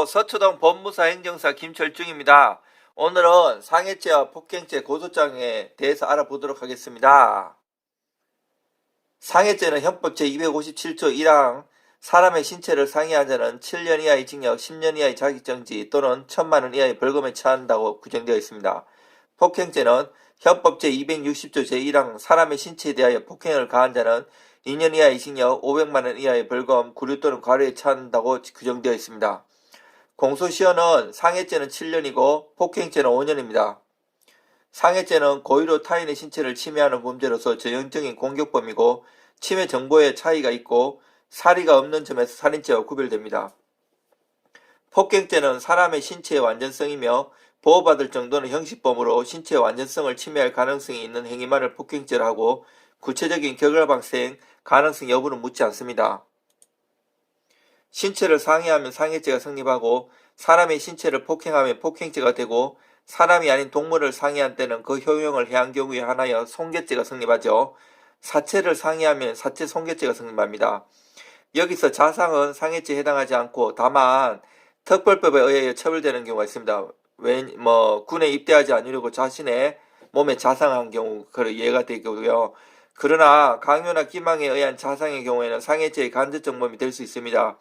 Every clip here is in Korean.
서초동 법무사 행정사 김철중입니다. 오늘은 상해죄와 폭행죄 고소장에 대해서 알아보도록 하겠습니다. 상해죄는 헌법 제257조 1항 사람의 신체를 상해한 자는 7년 이하의 징역, 10년 이하의 자격정지 또는 1,000만원 이하의 벌금에 처한다고 규정되어 있습니다. 폭행죄는 헌법 제260조 제1항 사람의 신체에 대하여 폭행을 가한 자는 2년 이하의 징역, 500만원 이하의 벌금, 구류 또는 과료에 처한다고 규정되어 있습니다. 공소시효는 상해죄는 7년이고 폭행죄는 5년입니다. 상해죄는 고의로 타인의 신체를 침해하는 범죄로서 전형적인 공격범이고 침해 정보의 차이가 있고 사리가 없는 점에서 살인죄와 구별됩니다. 폭행죄는 사람의 신체의 완전성이며 보호받을 정도는 형식범으로 신체의 완전성을 침해할 가능성이 있는 행위만을 폭행죄로 하고 구체적인 결과 발생 가능성 여부는 묻지 않습니다. 신체를 상해하면 상해죄가 성립하고 사람의 신체를 폭행하면 폭행죄가 되고 사람이 아닌 동물을 상해한 때는 그 효용을 해한 경우에 한하여 손괴죄가 성립하죠. 사체를 상해하면 사체 손괴죄가 성립합니다. 여기서 자상은 상해죄에 해당하지 않고 다만 특별법에 의하여 처벌되는 경우가 있습니다. 군에 입대하지 않으려고 자신의 몸에 자상한 경우 그 예가 되고요. 그러나 강요나 기망에 의한 자상의 경우에는 상해죄의 간접정범이 될 수 있습니다.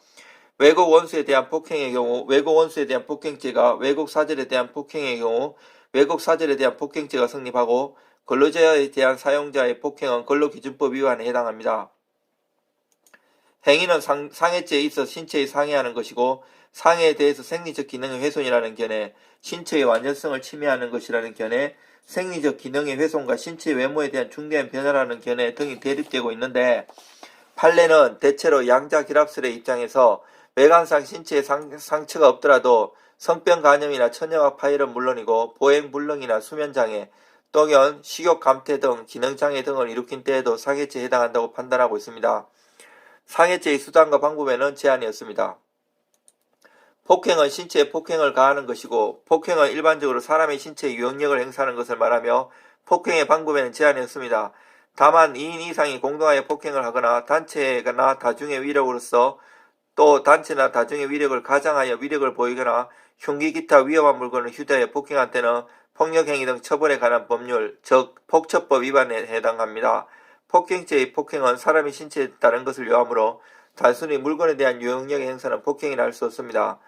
외국 원수에 대한 폭행의 경우 외국 원수에 대한 폭행죄가 외국 사절에 대한 폭행의 경우 외국 사절에 대한 폭행죄가 성립하고 근로자에 대한 사용자의 폭행은 근로기준법 위반에 해당합니다. 행위는 상해죄에 있어 신체에 상해하는 것이고 상해에 대해서 생리적 기능의 훼손이라는 견해, 신체의 완전성을 침해하는 것이라는 견해, 생리적 기능의 훼손과 신체 외모에 대한 중대한 변화라는 견해 등이 대립되고 있는데 판례는 대체로 양자 결합설의 입장에서 외관상 신체에 상처가 없더라도 성병 간염이나 천연화 파열은 물론이고 보행 불능이나 수면장애 또는 식욕 감퇴 등 기능장애 등을 일으킨 때에도 상해죄에 해당한다고 판단하고 있습니다. 상해죄의 수단과 방법에는 제한이 없습니다. 폭행은 신체에 폭행을 가하는 것이고 폭행은 일반적으로 사람의 신체에 유형력을 행사하는 것을 말하며 폭행의 방법에는 제한이 없습니다. 다만 2인 이상이 공동하여 폭행을 하거나 단체나 다중의 위력으로서 또 단체나 다중의 위력을 가장하여 위력을 보이거나 흉기 기타 위험한 물건을 휴대하여 폭행한 때는 폭력행위 등 처벌에 관한 법률, 즉 폭처법 위반에 해당합니다. 폭행죄의 폭행은 사람의 신체에 따른 것을 요하므로 단순히 물건에 대한 유형력의 행사는 폭행이라 할 수 없습니다.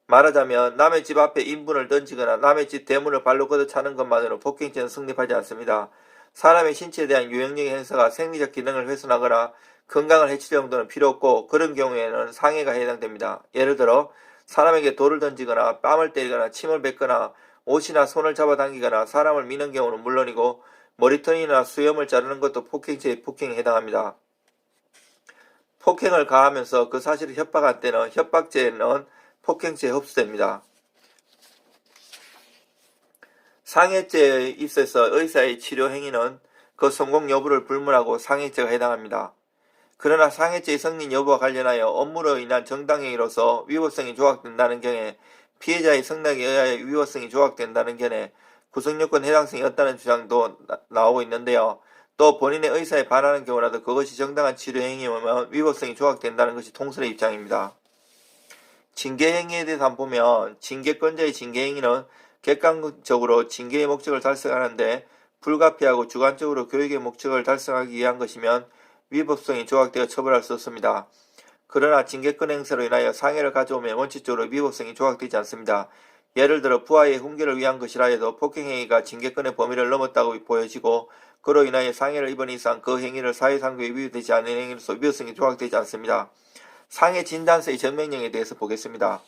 말하자면 남의 집 앞에 인분을 던지거나 남의 집 대문을 발로 걷어차는 것만으로 폭행죄는 성립하지 않습니다. 사람의 신체에 대한 유형력의 행사가 생리적 기능을 훼손하거나 건강을 해칠 정도는 필요 없고 그런 경우에는 상해가 해당됩니다. 예를 들어 사람에게 돌을 던지거나 뺨을 때리거나 침을 뱉거나 옷이나 손을 잡아당기거나 사람을 미는 경우는 물론이고 머리털이나 수염을 자르는 것도 폭행죄의 폭행에 해당합니다. 폭행을 가하면서 그 사실을 협박한 때는 협박죄는 폭행죄에 흡수됩니다. 상해죄에 있어서 의사의 치료 행위는 그 성공 여부를 불문하고 상해죄가 해당합니다. 그러나 상해죄의 성립 여부와 관련하여 업무로 인한 정당행위로서 위법성이 조각된다는 경우에 피해자의 성락에 의하여 위법성이 조각된다는 견해, 구성요건 해당성이 없다는 주장도 나오고 있는데요. 또 본인의 의사에 반하는 경우라도 그것이 정당한 치료 행위이면 위법성이 조각된다는 것이 통설의 입장입니다. 징계행위에 대해서 한번 보면 징계권자의 징계행위는 객관적으로 징계의 목적을 달성하는데 불가피하고 주관적으로 교육의 목적을 달성하기 위한 것이면 위법성이 조각되어 처벌할 수 없습니다. 그러나 징계권 행사로 인하여 상해를 가져오면 원칙적으로 위법성이 조각되지 않습니다. 예를 들어 부하의 훈계를 위한 것이라 해도 폭행행위가 징계권의 범위를 넘었다고 보여지고 그로 인하여 상해를 입은 이상 그 행위를 사회상규에 위배되지 않는 행위로서 위법성이 조각되지 않습니다. 상해 진단서의 전명령에 대해서 보겠습니다.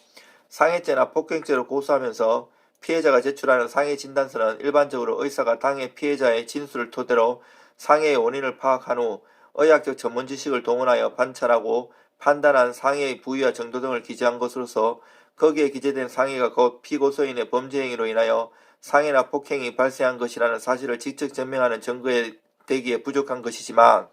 상해죄나 폭행죄로 고소하면서 피해자가 제출하는 상해 진단서는 일반적으로 의사가 당해 피해자의 진술을 토대로 상해의 원인을 파악한 후 의학적 전문 지식을 동원하여 관찰하고 판단한 상해의 부위와 정도 등을 기재한 것으로서 거기에 기재된 상해가 곧 피고소인의 범죄 행위로 인하여 상해나 폭행이 발생한 것이라는 사실을 직접 증명하는 증거에 되기에 부족한 것이지만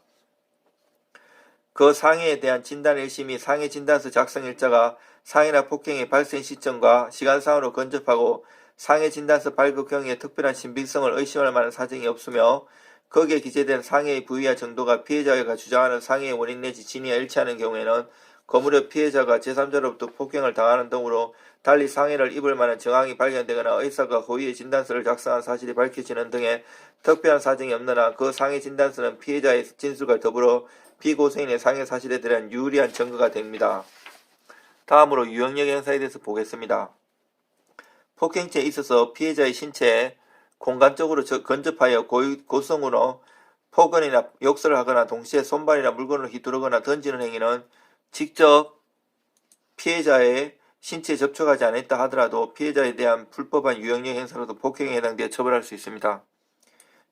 그 상해에 대한 진단 일심이 상해 진단서 작성 일자가 상해나 폭행의 발생 시점과 시간상으로 근접하고 상해 진단서 발급 경위에 특별한 신빙성을 의심할 만한 사정이 없으며 거기에 기재된 상해의 부위와 정도가 피해자가 주장하는 상해의 원인 내지 진위와 일치하는 경우에는 거무려 피해자가 제3자로부터 폭행을 당하는 등으로 달리 상해를 입을 만한 정황이 발견되거나 의사가 허위의 진단서를 작성한 사실이 밝혀지는 등의 특별한 사정이 없는 한 그 상해 진단서는 피해자의 진술과 더불어 피고소인의 상해 사실에 대한 유리한 증거가 됩니다. 다음으로 유형력 행사에 대해서 보겠습니다. 폭행죄에 있어서 피해자의 신체에 공간적으로 근접하여 고성으로 폭언이나 욕설을 하거나 동시에 손발이나 물건을 휘두르거나 던지는 행위는 직접 피해자의 신체에 접촉하지 않았다 하더라도 피해자에 대한 불법한 유형력 행사로도 폭행에 해당되어 처벌할 수 있습니다.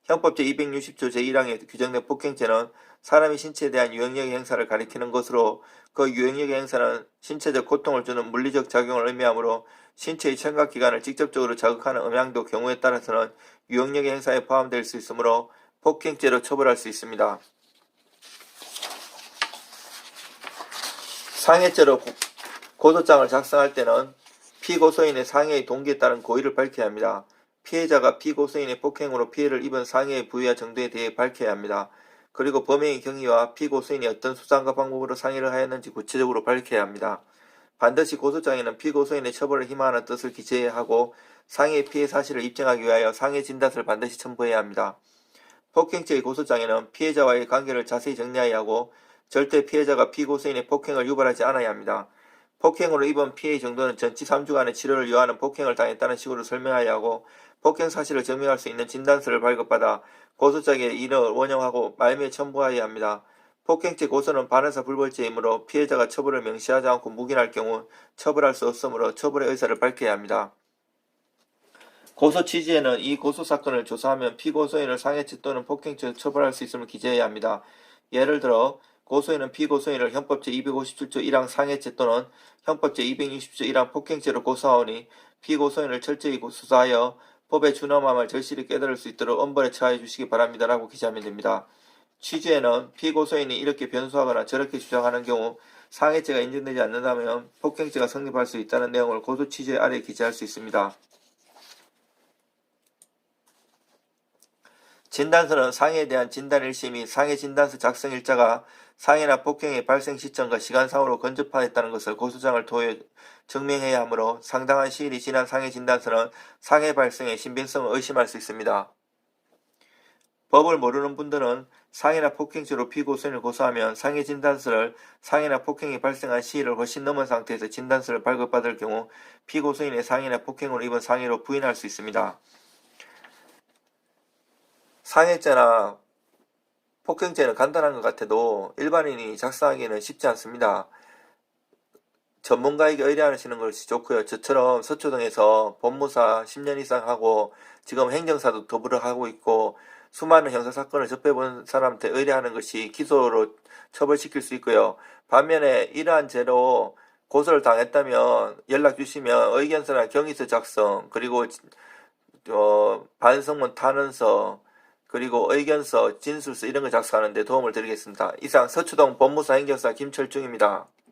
형법 제260조 제1항에 규정된 폭행죄는 사람의 신체에 대한 유형력 행사를 가리키는 것으로 그 유형력 행사는 신체적 고통을 주는 물리적 작용을 의미하므로 신체의 청각기관을 직접적으로 자극하는 음향도 경우에 따라서는 유형력 행사에 포함될 수 있으므로 폭행죄로 처벌할 수 있습니다. 상해죄로 고소장을 작성할 때는 피고소인의 상해의 동기에 따른 고의를 밝혀야 합니다. 피해자가 피고소인의 폭행으로 피해를 입은 상해의 부위와 정도에 대해 밝혀야 합니다. 그리고 범행의 경위와 피고소인이 어떤 수단과 방법으로 상해를 하였는지 구체적으로 밝혀야 합니다. 반드시 고소장에는 피고소인의 처벌을 희망하는 뜻을 기재해야 하고 상해의 피해 사실을 입증하기 위하여 상해 진단서를 반드시 첨부해야 합니다. 폭행죄의 고소장에는 피해자와의 관계를 자세히 정리해야 하고 절대 피해자가 피고소인의 폭행을 유발하지 않아야 합니다. 폭행으로 입은 피해의 정도는 전치 3주간의 치료를 요하는 폭행을 당했다는 식으로 설명해야 하고 폭행 사실을 증명할 수 있는 진단서를 발급받아 고소장에 이를 원형하고 말미에 첨부해야 합니다. 폭행죄 고소는 반의사 불벌죄이므로 피해자가 처벌을 명시하지 않고 묵인할 경우 처벌할 수 없으므로 처벌의 의사를 밝혀야 합니다. 고소 취지에는 이 고소사건을 조사하면 피고소인을 상해죄 또는 폭행죄로 처벌할 수 있음을 기재해야 합니다. 예를 들어 고소인은 피고소인을 형법 제257조 1항 상해죄 또는 형법 제260조 1항 폭행죄로 고소하오니 피고소인을 철저히 수사하여 법의 준엄함을 절실히 깨달을 수 있도록 엄벌에 처하여 주시기 바랍니다. 라고 기재하면 됩니다. 취지에는 피고소인이 이렇게 변소하거나 저렇게 주장하는 경우 상해죄가 인정되지 않는다면 폭행죄가 성립할 수 있다는 내용을 고소 취지 아래에 기재할 수 있습니다. 진단서는 상해에 대한 진단일시 및 상해 진단서 작성일자가 상해나 폭행의 발생 시점과 시간상으로 근접하였다는 것을 고소장을 통해 증명해야 하므로 상당한 시일이 지난 상해 진단서는 상해 발생의 신빙성을 의심할 수 있습니다. 법을 모르는 분들은 상해나 폭행죄로 피고소인을 고소하면 상해 진단서를 상해나 폭행이 발생한 시일을 훨씬 넘은 상태에서 진단서를 발급받을 경우 피고소인의 상해나 폭행으로 입은 상해로 부인할 수 있습니다. 상해죄나 폭행죄는 간단한 것 같아도 일반인이 작성하기는 쉽지 않습니다. 전문가에게 의뢰하시는 것이 좋고요. 저처럼 서초동에서 법무사 10년 이상 하고 지금 행정사도 더불어 하고 있고 수많은 형사사건을 접해본 사람한테 의뢰하는 것이 기소로 처벌시킬 수 있고요. 반면에 이러한 죄로 고소를 당했다면 연락 주시면 의견서나 경위서 작성 그리고 반성문 탄원서 그리고 의견서, 진술서 이런 거 작성하는 데 도움을 드리겠습니다. 이상 서초동 법무사 행정사 김철중입니다.